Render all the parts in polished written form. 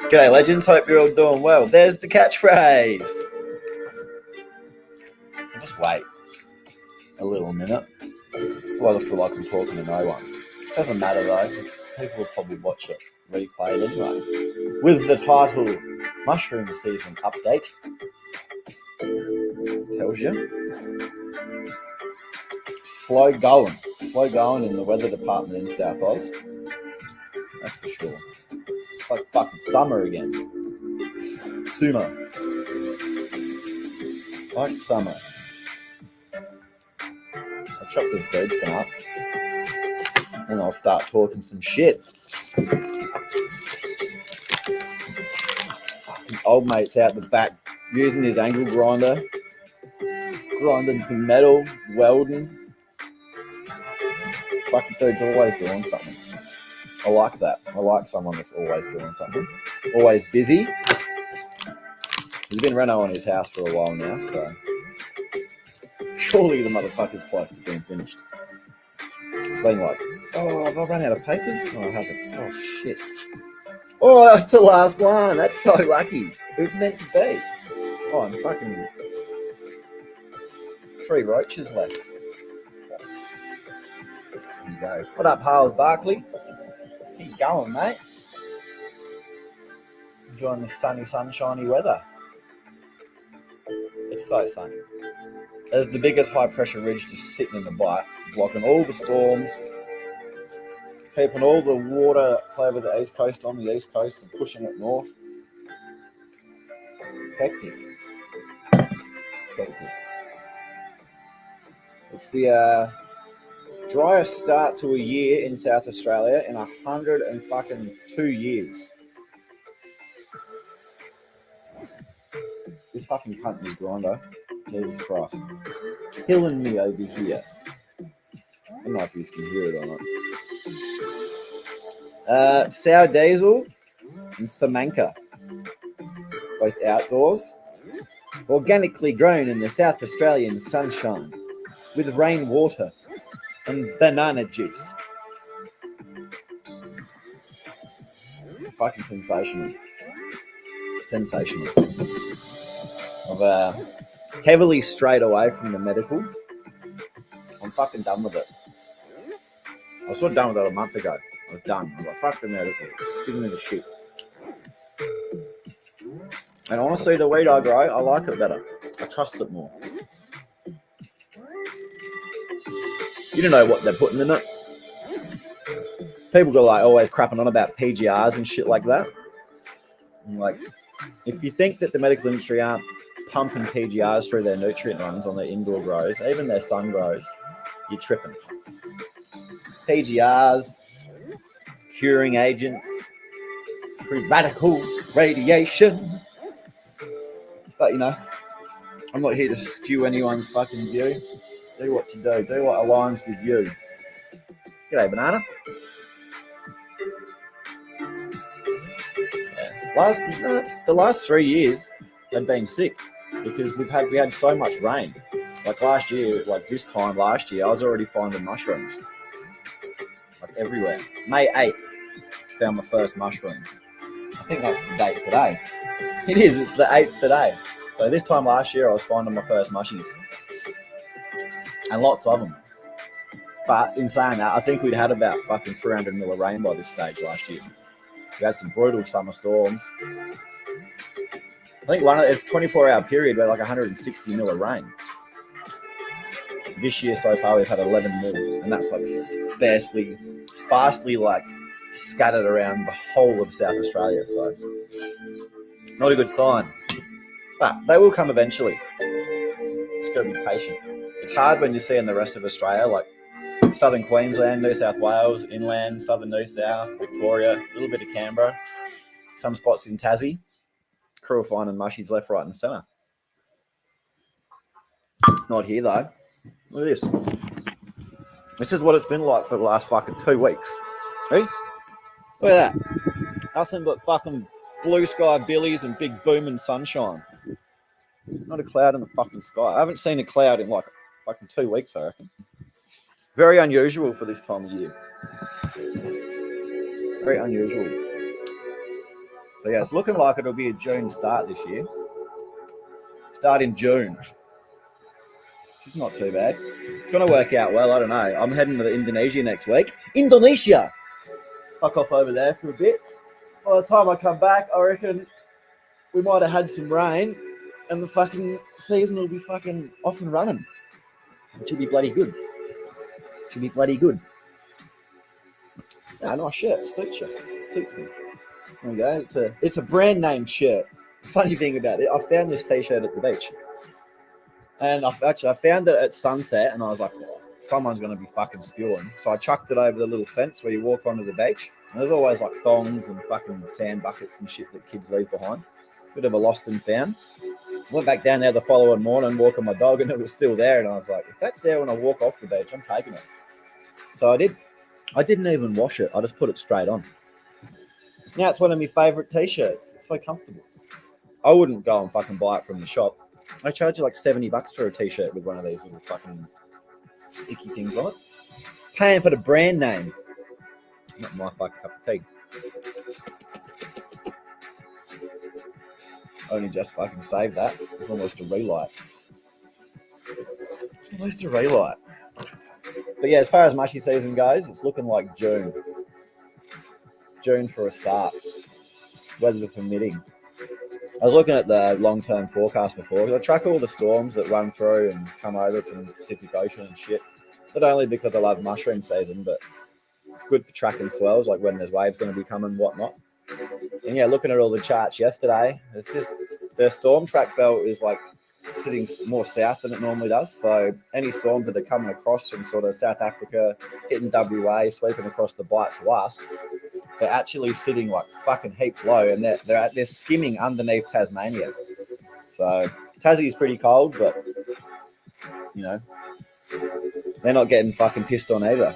G'day, legends. Hope you're all doing well. There's the catchphrase. I'll just wait a little minute. Well, I feel like I'm talking to no one. It doesn't matter though. People will probably watch it replayed anyway. With the title Mushroom Season Update. Tells you. Slow going in the weather department in South Oz. That's for sure. It's like fucking summer again. Sumo. Like summer. I'll chop this bird skin up and I'll start talking some shit. Fucking old mate's out the back using his angle grinder, grinding some metal, welding. Fucking dude's always doing something. I like that. I like someone that's always doing something. Always busy. He's been reno on his house for a while now, so surely the motherfucker's close to being finished. It's been like, oh, have I run out of papers? Oh, I haven't. Oh, shit. Oh, that's the last one. That's so lucky. It was meant to be. Oh, I'm fucking 3 roaches left. There you go. What up, Hales Barkley? How you going, mate? Enjoying this sunny, sunshiny weather. It's so sunny. There's the biggest high-pressure ridge just sitting in the bight, blocking all the storms, keeping all the water over the east coast on the east coast and pushing it north. Hectic. It's the driest start to a year in South Australia in 102 years. This fucking cunt is grinder. Jesus Christ. Killing me over here. I don't know if you can hear it or not. Sour Diesel and Samanka. Both outdoors. Organically grown in the South Australian sunshine. With rainwater and banana juice. Fucking sensational. Sensational. I've heavily strayed away from the medical. I'm fucking done with it. I was sort of done with it a month ago. I was done. I was like, fuck the medical. Give me the shits. And honestly, the weed I grow, I like it better. I trust it more. You don't know what they're putting in it. People go like always crapping on about PGRs and shit like that. And like, if you think that the medical industry aren't pumping PGRs through their nutrient runs on their indoor grows, even their sun grows, you're tripping. PGRs, curing agents, free radicals, radiation. But you know, I'm not here to skew anyone's fucking view. Do what you do. Do what aligns with you. G'day, banana. Yeah. The last 3 years have been sick because we had so much rain. Like last year, like this time last year, I was already finding mushrooms. Like everywhere. May 8th, found my first mushroom. I think that's the date today. It is. It's the 8th today. So this time last year, I was finding my first mushies. And lots of them. But in saying that, I think we'd had about fucking 300 mil of rain by this stage last year. We had some brutal summer storms. I think one of a 24-hour period we had like 160 mil of rain. This year so far we've had 11 mil, and that's like sparsely like scattered around the whole of South Australia. So not a good sign. But they will come eventually. Just got to be patient. It's hard when you see in the rest of Australia, like southern Queensland, New South Wales, inland, southern New South, Victoria, a little bit of Canberra, some spots in Tassie. Crew are finding mushies left, right, and centre. Not here though. Look at this. This is what it's been like for the last fucking 2 weeks. Ready? Look at that. Nothing but fucking blue sky billies and big booming sunshine. Not a cloud in the fucking sky. I haven't seen a cloud in like fucking 2 weeks, I reckon. Very unusual for this time of year. Very unusual. So yeah, it's looking like it'll be a June start this year. Start in June. Which is not too bad. It's going to work out well. I don't know. I'm heading to Indonesia next week. Indonesia! Fuck off over there for a bit. By the time I come back, I reckon we might have had some rain and the fucking season will be fucking off and running. It should be bloody good. Should be bloody good. Ah, nice shirt. Suits you. Suits me. There we go. It's a brand name shirt. Funny thing about it, I found this t-shirt at the beach. And I found it at sunset and I was like, oh, someone's going to be fucking spewing. So I chucked it over the little fence where you walk onto the beach. And there's always like thongs and fucking sand buckets and shit that kids leave behind. Bit of a lost and found. Went back down there the following morning, walking my dog, and it was still there. And I was like, if that's there when I walk off the beach, I'm taking it. So I did. I didn't even wash it. I just put it straight on. Now it's one of my favourite t-shirts. It's so comfortable. I wouldn't go and fucking buy it from the shop. I charge you like $70 for a t-shirt with one of these little fucking sticky things on it. Paying for the brand name. Not my fucking cup of tea. Only just fucking saved that. It's almost a relight. Almost a relight. But yeah, as far as mushy season goes, it's looking like June. June for a start. Weather permitting. I was looking at the long-term forecast before. I track all the storms that run through and come over from the Pacific Ocean and shit. Not only because I love mushroom season, but it's good for tracking swells, like when there's waves going to be coming and whatnot. And yeah, looking at all the charts yesterday, it's just the storm track belt is like sitting more south than it normally does. So any storms that are coming across from sort of South Africa, hitting WA, sweeping across the bight to us, they're actually sitting like fucking heaps low, and they're skimming underneath Tasmania. So Tassie's pretty cold, but you know they're not getting fucking pissed on either.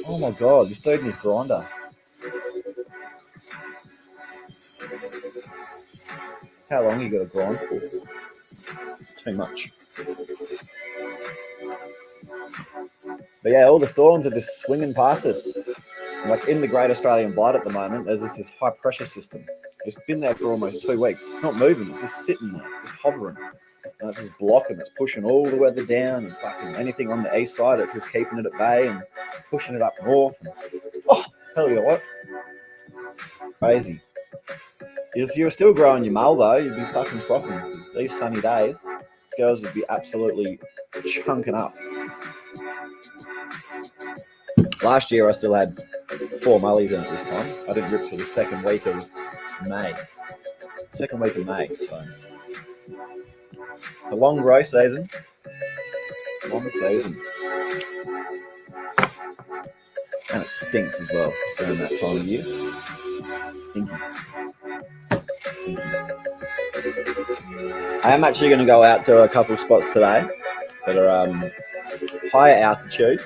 Oh my god, this dude and his grinder. How long you got to grind for? It's too much. But yeah, all the storms are just swinging past us. Like in the Great Australian Bight at the moment, there's this high pressure system. It's been there for almost 2 weeks. It's not moving. It's just sitting there, just hovering. And it's just blocking. It's pushing all the weather down and fucking anything on the east side. It's just keeping it at bay and pushing it up north. And, oh, hell you what? Crazy. If you were still growing your mull though, you'd be fucking frothing because these sunny days, girls would be absolutely chunking up. Last year I still had 4 mullies in it this time. I didn't rip till the second week of May. So it's a long grow season. Long season. And it stinks as well during that time of year. Stinky. I am actually going to go out to a couple of spots today that are higher altitude.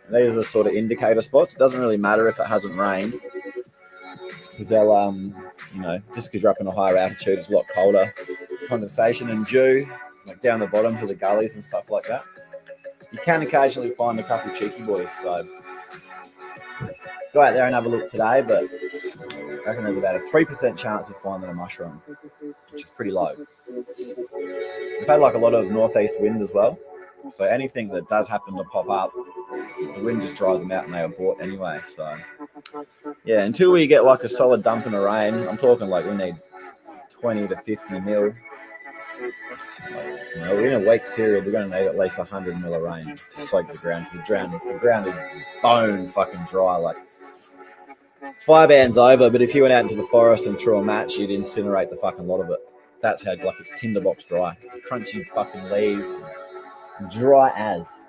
These are the sort of indicator spots. It doesn't really matter if it hasn't rained because they'll, just because you're up in a higher altitude, it's a lot colder. Condensation and dew, like down the bottoms of the gullies and stuff like that. You can occasionally find a couple of cheeky boys, so go out there and have a look today, but I reckon there's about a 3% chance of finding a mushroom, which is pretty low. We've had like a lot of northeast wind as well, so anything that does happen to pop up, the wind just dries them out and they abort anyway. So yeah, until we get like a solid dump in the rain, I'm talking like we need 20 to 50 mil. In a week's period, we're going to need at least 100 mil of rain to soak the ground. Because the ground is bone fucking dry. Like fire ban's over, but if you went out into the forest and threw a match, you'd incinerate the fucking lot of it. That's how like it's tinderbox dry, crunchy fucking leaves, dry as.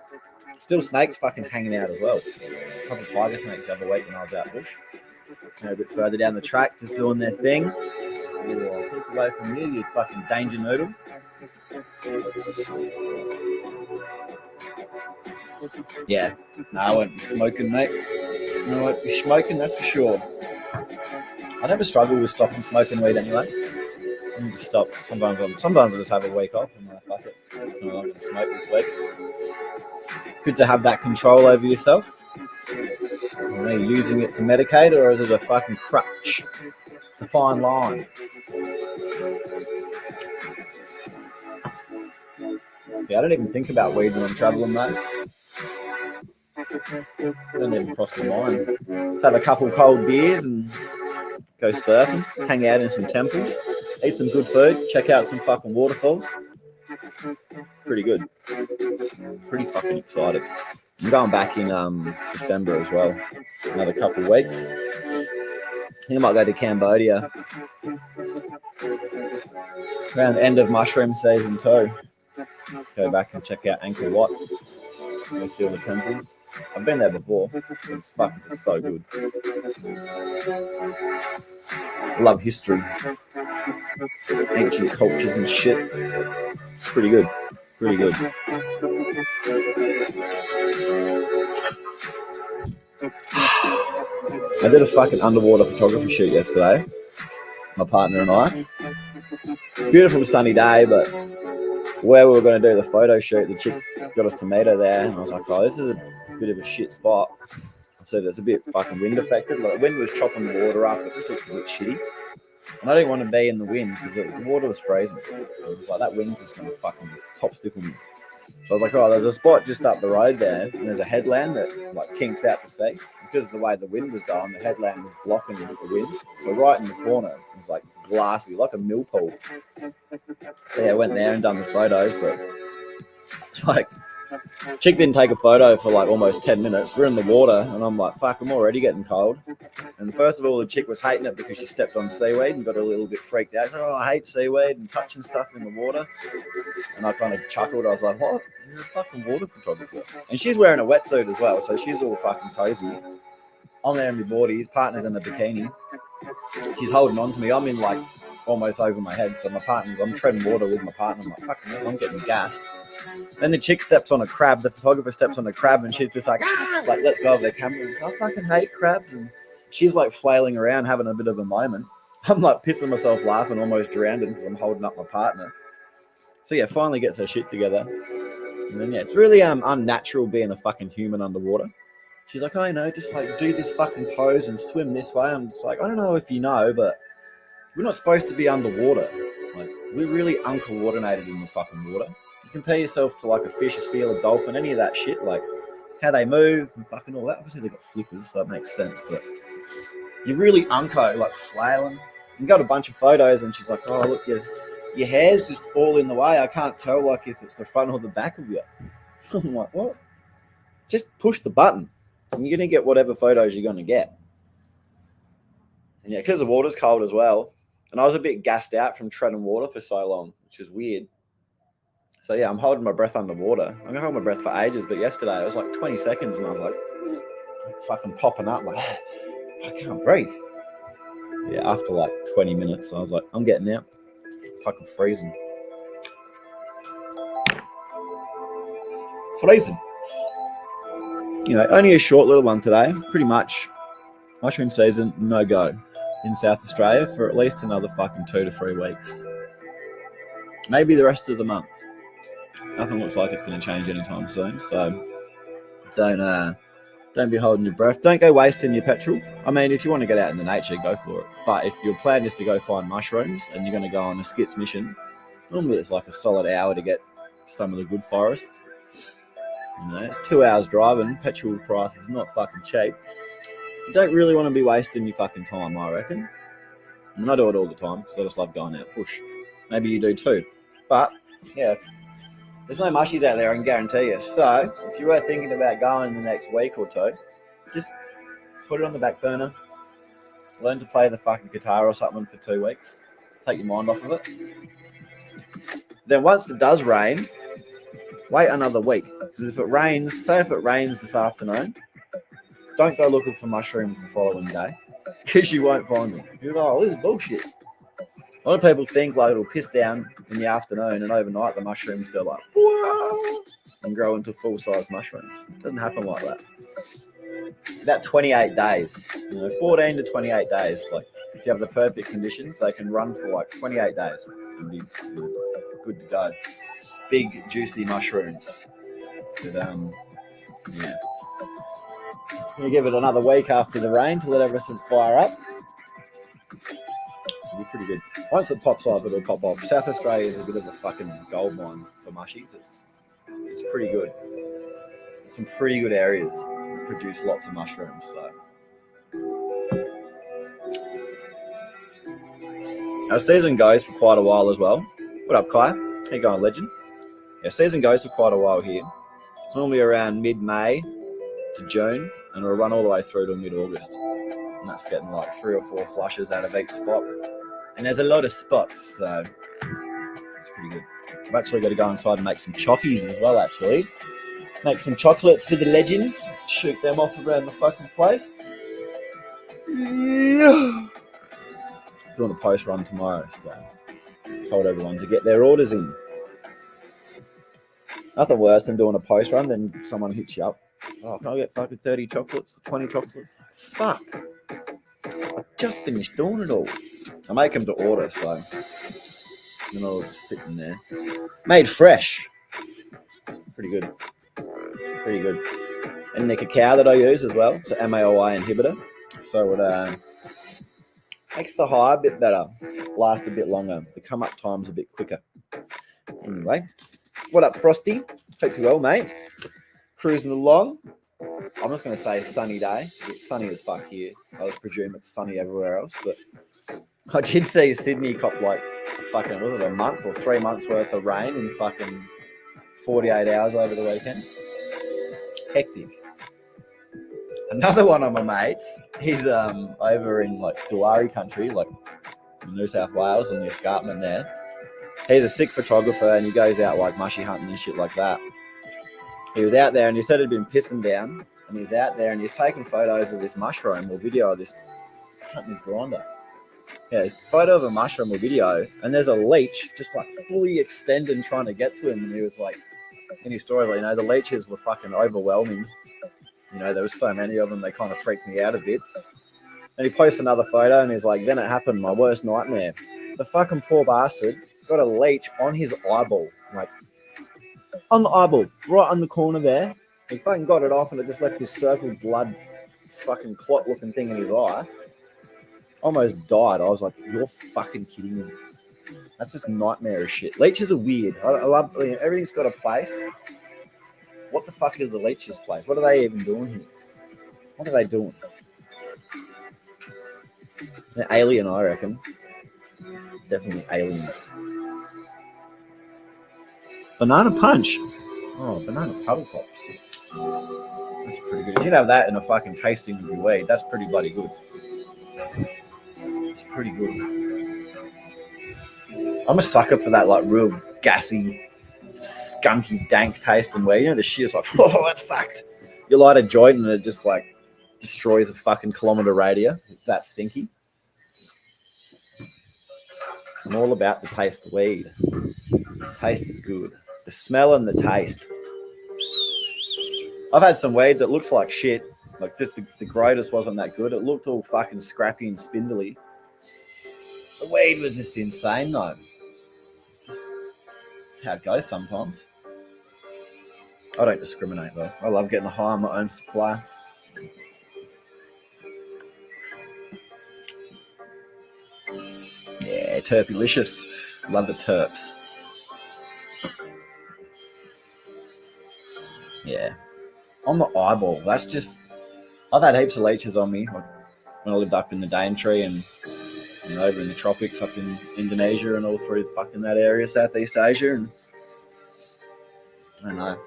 Still snakes fucking hanging out as well. A couple of tiger snakes the other week when I was out bush. A bit further down the track, just doing their thing. So, keep away from you, you fucking danger noodle. Yeah, no, I won't be smoking, mate. I won't be smoking, that's for sure. I never struggle with stopping smoking weed anyway. I just stop. Sometimes I just have a week off and fuck it. I'm not going to smoke this week. good to have that control over yourself. Are you using it to medicate, or is it a fucking crutch? It's a fine line. Yeah, I don't even think about weed when I'm traveling, mate. Doesn't even cross my mind. Let's have a couple cold beers and go surfing, hang out in some temples, eat some good food, check out some fucking waterfalls. Pretty good. Pretty fucking excited. I'm going back in December as well. Another couple of weeks. I think I might go to Cambodia around the end of mushroom season too. Go back and check out Angkor Wat. Go see all the temples. I've been there before. It's fucking just so good. I love history, ancient cultures and shit. It's pretty good. Pretty good. I did a fucking underwater photography shoot yesterday. My partner and I. Beautiful sunny day, but where we were going to do the photo shoot, the chick got us to meet her there, and I was like, oh, this is a bit of a shit spot. I said it's a bit fucking wind affected. Like, the wind was chopping the water up. It just looked a bit shitty. And I didn't want to be in the wind because the water was freezing. It was like, that wind's just going to fucking popsicle me. So I was like, oh, there's a spot just up the road there, and there's a headland that like kinks out to sea. Because of the way the wind was going, the headland was blocking the wind. So right in the corner, it was like glassy, like a mill pool. So yeah, I went there and done the photos, but like, chick didn't take a photo for like almost 10 minutes. We're in the water, and I'm like, fuck, I'm already getting cold. And first of all, the chick was hating it because she stepped on seaweed and got a little bit freaked out. She's like, oh, I hate seaweed and touching stuff in the water. And I kind of chuckled. I was like, what? You're a fucking water photographer. And she's wearing a wetsuit as well, so she's all fucking cozy. I'm there in my boardies, partner's in a bikini. She's holding on to me. I'm in like almost over my head, so I'm treading water with my partner. I'm like, fucking hell, I'm getting gassed. Then the chick steps on a crab, the photographer steps on a crab, and she's just like, like, let's go over their camera. I fucking hate crabs. And she's like flailing around, having a bit of a moment. I'm like pissing myself laughing, almost drowning because I'm holding up my partner. So yeah, finally gets her shit together. And then yeah, it's really unnatural being a fucking human underwater. She's like, oh, you know, just like do this fucking pose and swim this way. I'm just like, I don't know if you know, but we're not supposed to be underwater. Like, we're really uncoordinated in the fucking water. You compare yourself to like a fish, a seal, a dolphin, any of that shit, like how they move and fucking all that. Obviously, they've got flippers, so that makes sense, but you're really like flailing. You got a bunch of photos, and she's like, oh, look, your hair's just all in the way. I can't tell like if it's the front or the back of you. I'm like, what? Just push the button, and you're going to get whatever photos you're going to get. And yeah, because the water's cold as well, and I was a bit gassed out from treading water for so long, which is weird. So yeah, I'm holding my breath underwater. I'm going to hold my breath for ages, but yesterday it was like 20 seconds, and I was like fucking popping up, like, I can't breathe. Yeah, after like 20 minutes, I was like, I'm getting out. Fucking freezing. You know, only a short little one today. Pretty much mushroom season, no go in South Australia for at least another fucking 2 to 3 weeks. Maybe the rest of the month. Nothing looks like it's going to change anytime soon. So don't be holding your breath. Don't go wasting your petrol. I mean, if you want to get out in the nature, go for it. But if your plan is to go find mushrooms and you're going to go on a skits mission, normally it's like a solid hour to get some of the good forests. You know, it's 2 hours driving. Petrol price is not fucking cheap. You don't really want to be wasting your fucking time, I reckon. I mean, I do it all the time because I just love going out push. Maybe you do too. But yeah, there's no mushies out there, I can guarantee you. So if you were thinking about going in the next week or two, just put it on the back burner. Learn to play the fucking guitar or something for 2 weeks. Take your mind off of it. Then once it does rain, wait another week. Because if it rains, say if it rains this afternoon, don't go looking for mushrooms the following day. Because you won't find them. You're like, oh, this is bullshit. A lot of people think like it'll piss down in the afternoon and overnight the mushrooms go like, whoa, and grow into full-size mushrooms. It doesn't happen like that. It's about 28 days, 14 to 28 days. Like if you have the perfect conditions, they can run for like 28 days and be good to go. Big, juicy mushrooms. But, Yeah. Gonna give it another week after the rain to let everything fire up. It'll be pretty good. Once it pops off, it'll pop off. South Australia is a bit of a fucking gold mine for mushies. It's pretty good. There's some pretty good areas that produce lots of mushrooms. So our season goes for quite a while as well. What up, Kai? How you going, legend? Yeah, season goes for quite a while here. It's normally around mid-May to June, and it'll run all the way through to mid-August. And that's getting like 3 or 4 flushes out of each spot. And there's a lot of spots, so it's pretty good. I've actually got to go inside and make some chockies as well, actually. Make some chocolates for the legends. Shoot them off around the fucking place. Yeah. Doing a post run tomorrow, so told everyone to get their orders in. Nothing worse than doing a post run than someone hits you up. Oh, can I get fucking 30 chocolates, 20 chocolates? Fuck. I just finished doing it all. I make them to order, so they're not all just sitting there. Made fresh. Pretty good. Pretty good. And the cacao that I use as well, it's an MAOI inhibitor. So it makes the high a bit better, last a bit longer. The come up time's a bit quicker. Anyway, what up, Frosty? Hope you're well, mate. Cruising along. I'm just going to say sunny day. It's sunny as fuck here. I just presume it's sunny everywhere else, but I did see Sydney cop like fucking, was it a month or 3 months worth of rain in fucking 48 hours over the weekend. Hectic. Another one of my mates, he's over in like Dulari country, like New South Wales and the escarpment there. He's a sick photographer and he goes out like mushy hunting and shit like that. He was out there and he said he'd been pissing down, and he's out there and he's taking photos of this mushroom or video of this company's grinder. Yeah, photo of a mushroom or video, and there's a leech just like fully extended trying to get to him, and he was like, in his story, you know, the leeches were fucking overwhelming. You know, there was so many of them, they kind of freaked me out a bit. And he posts another photo and he's like, then it happened, my worst nightmare. The fucking poor bastard got a leech on his eyeball, like on the eyeball, right on the corner there. He fucking got it off and it just left this circled blood fucking clot looking thing in his eye. Almost died. I was like, you're fucking kidding me. That's just nightmarish shit. Leeches are weird. I love, you know, everything's got a place. What the fuck is the leech's place? What are they even doing here? What are they doing? They're alien, I reckon. Definitely alien. Banana punch. Oh, banana puddle pops. That's pretty good. If you'd have that in a fucking tasting of your weed, that's pretty bloody good. It's pretty good. I'm a sucker for that, like, real gassy, skunky, dank taste and weed. You know, the shit is like, oh, that's fucked. You light a joint and it just, like, destroys a fucking kilometre radius. It's that stinky. I'm all about the taste of weed. The taste is good. The smell and the taste. I've had some weed that looks like shit. Like, just the greatest wasn't that good. It looked all fucking scrappy and spindly. The weed was just insane, though. It's just how it goes sometimes. I don't discriminate, though. I love getting high on my own supply. Yeah, terpylicious. Love the terps. Yeah. On the eyeball, that's just... I've had heaps of leeches on me when I lived up in the Daintree and, you know, over in the tropics up in Indonesia and all through fucking that area, Southeast Asia. And I don't know.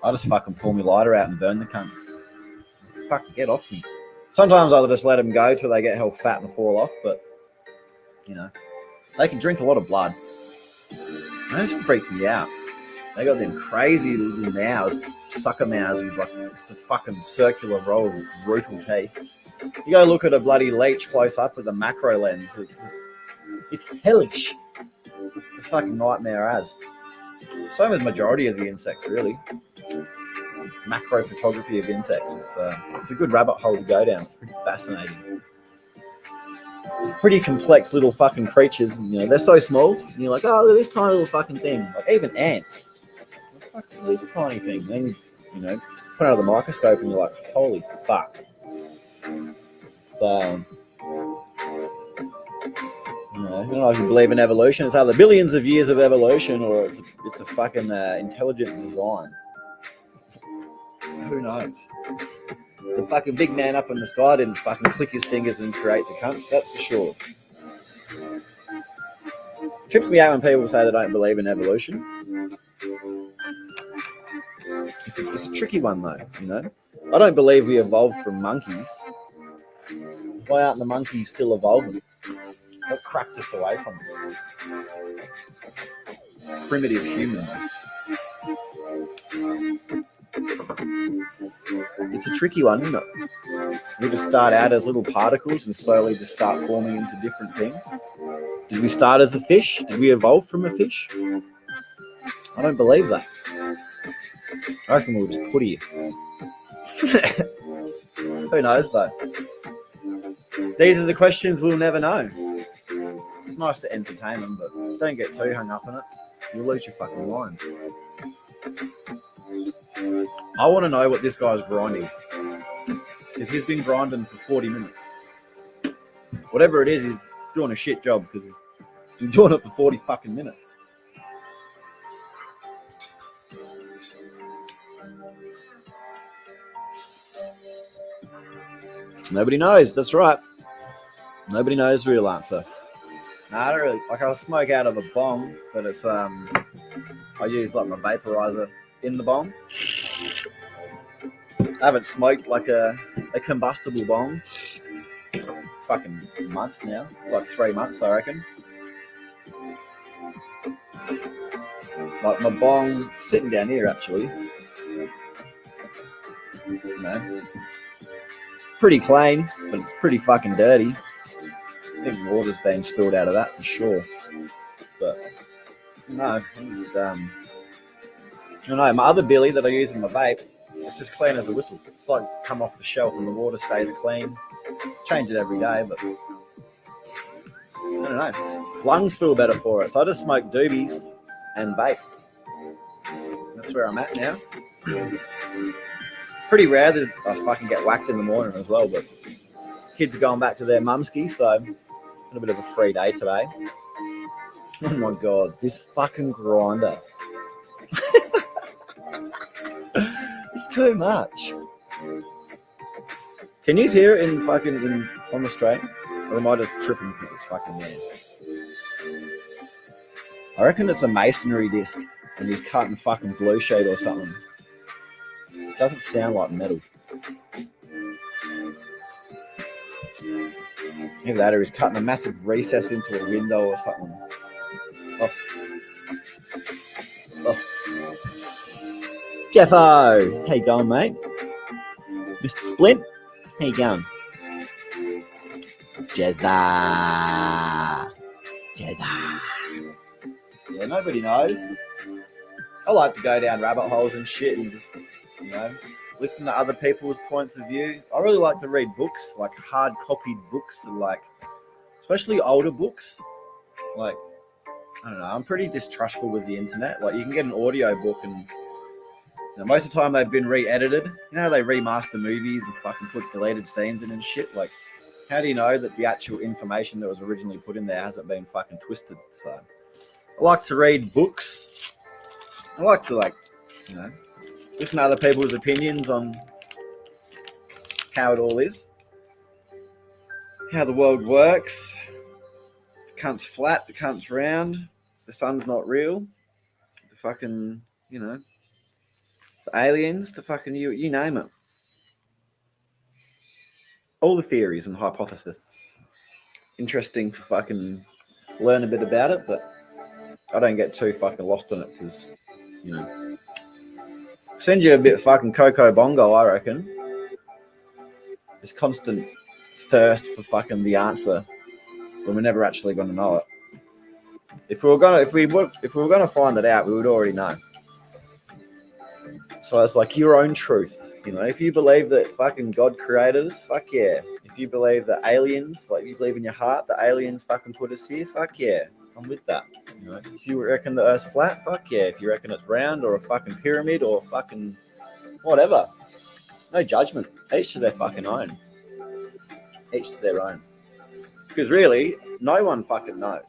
I just fucking pull my lighter out and burn the cunts. Fucking get off me. Sometimes I'll just let them go till they get hell fat and fall off, but, you know, they can drink a lot of blood. They just freak me out. They got them crazy little mouths, sucker mouths with like just a fucking circular row of brutal teeth. You go look at a bloody leech close up with a macro lens. It's hellish. It's fucking nightmare as. Same with the majority of the insects, really. Macro photography of insects. It's a good rabbit hole to go down. It's pretty fascinating. Pretty complex little fucking creatures. And, you know, they're so small. And you're like, oh, look at this tiny little fucking thing. Like even ants. What the fuck is this tiny thing? And, you know, put it under the microscope and you're like, holy fuck. It's you know, I don't know if you believe in evolution. It's either billions of years of evolution or it's a fucking intelligent design. Who knows? The fucking big man up in the sky didn't fucking click his fingers and create the cunts, that's for sure. Trips me out when people say they don't believe in evolution. It's a tricky one though, you know. I don't believe we evolved from monkeys. Why aren't the monkeys still evolving? What cracked us away from them? Primitive humans. It's a tricky one, isn't it? We just start out as little particles and slowly just start forming into different things. Did we start as a fish? Did we evolve from a fish? I don't believe that. I reckon we'll just put here. Who knows though? These are the questions we'll never know. It's nice to entertain them, but don't get too hung up on it. You'll lose your fucking mind. I want to know what this guy's grinding. Because he's been grinding for 40 minutes. Whatever it is, he's doing a shit job because he's been doing it for 40 fucking minutes. Nobody knows. That's right. Nobody knows the real answer. Nah, I don't really like. I'll smoke out of a bong, but it's I use like my vaporizer in the bong. I haven't smoked like a combustible bong fucking months now, like 3 months, I reckon. Like my bong sitting down here, actually. You know, pretty clean, but it's pretty fucking dirty. I think water's been spilled out of that for sure. But no, just I don't know. My other billy that I use in my vape, it's as clean as a whistle. It's like it's come off the shelf and the water stays clean. Change it every day, but I don't know. Lungs feel better for it, so I just smoke doobies and vape. That's where I'm at now. Pretty rare that I fucking get whacked in the morning as well, but kids are going back to their mumski, so a bit of a free day today. Oh my god, this fucking grinder. It's too much. Can you hear it on the stream? Or am I just tripping because it's fucking there? I reckon it's a masonry disc and he's cutting fucking blue sheet or something. It doesn't sound like metal. Either that or he's cutting a massive recess into a window or something. Oh. Jeffo! How you going, mate? Mr. Splint? How you going? Jezza! Yeah, nobody knows. I like to go down rabbit holes and shit and just, you know, listen to other people's points of view. I really like to read books, like hard copied books, and like especially older books. Like, I don't know, I'm pretty distrustful with the internet. Like, you can get an audio book and you know, most of the time they've been re-edited. You know how they remaster movies and fucking put deleted scenes in and shit? Like, how do you know that the actual information that was originally put in there hasn't been fucking twisted? So I like to read books. I like to, like, you know, listen to other people's opinions on how it all is, how the world works. The cunt's flat, the cunt's round, the sun's not real, the fucking, you know, the aliens, the fucking, you name it. All the theories and hypotheses. Interesting to fucking learn a bit about it, but I don't get too fucking lost in it because, you know, send you a bit fucking Coco Bongo, I reckon. This constant thirst for fucking the answer when we're never actually going to know it. If we were gonna find it out, we would already know. So it's like your own truth, you know. If you believe that fucking God created us, fuck yeah. If you believe that aliens, like you believe in your heart that aliens fucking put us here, fuck yeah, I'm with that. You know, if you reckon the Earth's flat, fuck yeah. If you reckon it's round or a fucking pyramid or fucking whatever, No judgment. Each to their fucking own. Each to their own. Because really, no one fucking knows.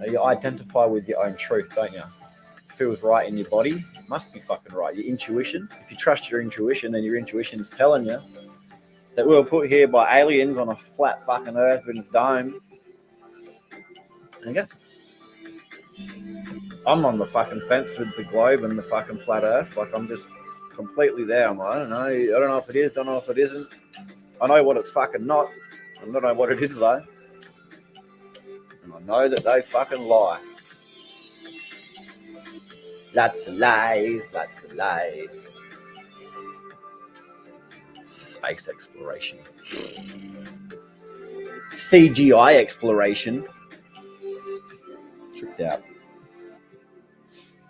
You identify with your own truth, don't you? It feels right in your body. It must be fucking right. Your intuition. If you trust your intuition, then your intuition's telling you that we were put here by aliens on a flat fucking earth in a dome. There you go. I'm on the fucking fence with the globe and the fucking flat earth. Like, I'm just completely there. I'm like, I don't know if it is, don't know if it isn't. I know what it's fucking not. I don't know what it is though. And I know that they fucking lie. Lots of lies, lots of lies. Space exploration. CGI exploration. Tripped out.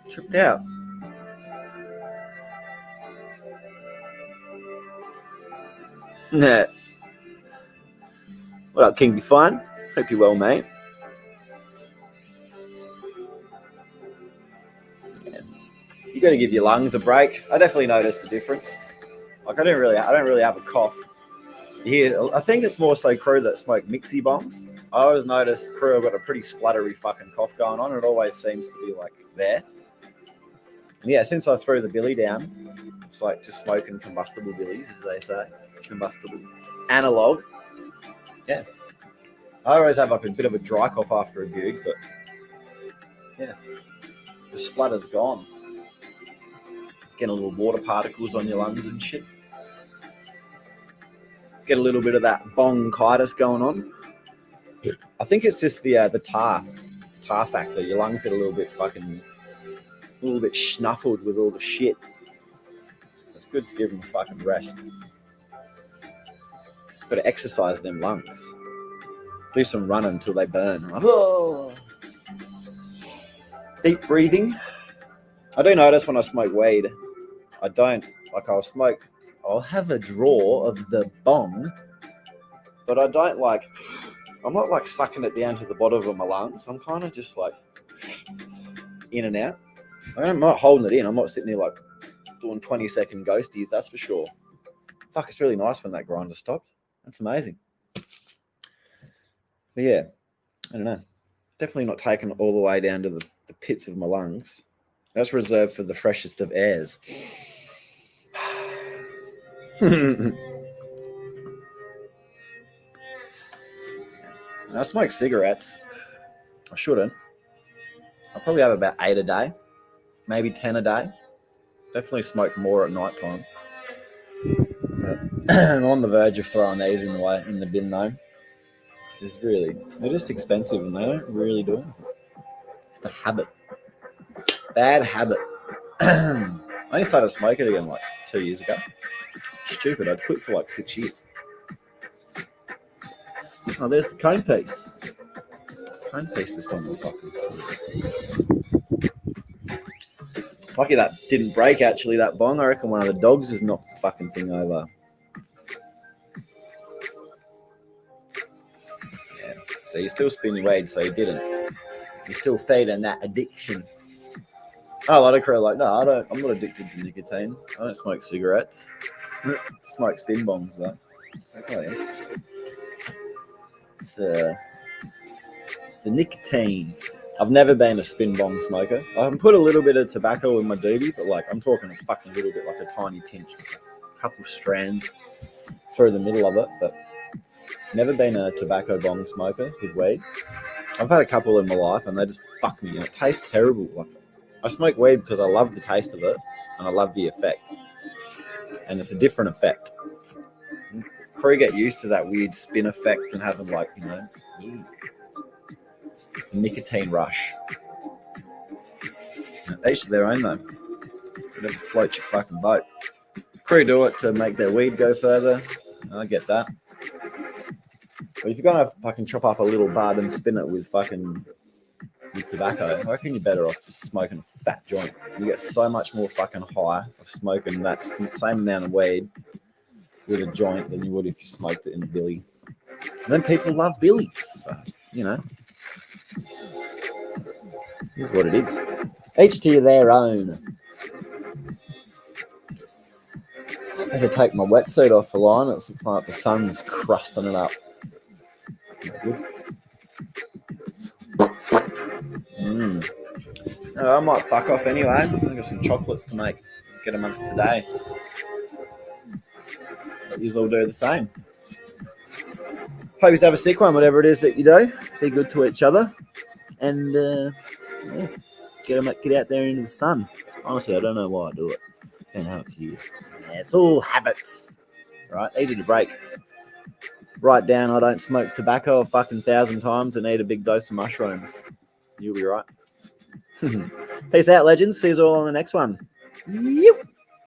Tripped out. Nah. What up, King? Be fine? Hope you're well, mate. Yeah. You got to give your lungs a break. I definitely noticed the difference. Like, I don't really have a cough. Yeah, I think it's more so crew that smoke mixie bongs. I always notice crew have got a pretty spluttery fucking cough going on. It always seems to be like there. And yeah, since I threw the billy down, it's like just smoking combustible billies, as they say. Combustible. Analog. Yeah. I always have like a bit of a dry cough after a gig, but yeah, the splutter's gone. Getting a little water particles on your lungs and shit. Get a little bit of that bronchitis going on. I think it's just the tar factor. Your lungs get a little bit snuffled with all the shit. It's good to give them a fucking rest. Got to exercise them lungs. Do some running until they burn. Like, oh. Deep breathing. I do notice when I smoke weed, I'll have a draw of the bong, but I don't I'm not like sucking it down to the bottom of my lungs. I'm kind of just like in and out. I'm not holding it in. I'm not sitting there like doing 20-second ghosties, that's for sure. Fuck, it's really nice when that grinder stops. That's amazing. But yeah, I don't know. Definitely not taking it all the way down to the pits of my lungs. That's reserved for the freshest of airs. I smoke cigarettes. I shouldn't. I probably have about 8 a day, maybe 10 a day. Definitely smoke more at night time. I'm on the verge of throwing these in the bin though. They're just expensive and they don't really do anything. It's a habit. Bad habit. I only started smoking again like 2 years ago. Stupid, I'd quit for like 6 years. Oh, there's the cone piece. Cone piece just on the fucking floor. Lucky that didn't break actually, that bong. I reckon one of the dogs has knocked the fucking thing over. Yeah. So you're still spinning weed, so you didn't. You're still feeding that addiction. Oh, a lot of crew are like, no, I'm not addicted to nicotine. I don't smoke cigarettes. Smoke spin bongs though. Okay. It's the nicotine. I've never been a spin bong smoker. I can put a little bit of tobacco in my doobie, but like I'm talking a fucking little bit, like a tiny pinch, just a couple strands through the middle of it. But never been a tobacco bong smoker with weed. I've had a couple in my life, and they just fuck me. And it tastes terrible. Like, I smoke weed because I love the taste of it, and I love the effect. And it's a different effect. Crew get used to that weird spin effect and having like, it's the nicotine rush. Each to their own though. Whatever floats your fucking boat. Crew do it to make their weed go further. I get that. But if you're gonna fucking chop up a little bud and spin it with tobacco, I reckon you're better off just smoking a fat joint. You get so much more fucking high of smoking that same amount of weed with a joint than you would if you smoked it in a billy. And then people love billies, so, here's what it is. Each to their own. I had to take my wetsuit off for line. It's like the sun's crusting it up. I might fuck off anyway. I've got some chocolates to make. Get amongst today. But you all do the same. Hope you have a sick one, whatever it is that you do. Be good to each other. And yeah, get out there into the sun. Honestly, I don't know why I do it. Been out for years. Yeah, it's all habits. Right? Easy to break. Write down, I don't smoke tobacco a fucking 1,000 times and eat a big dose of mushrooms. You'll be right. Peace out, legends. See you all on the next one. Yep.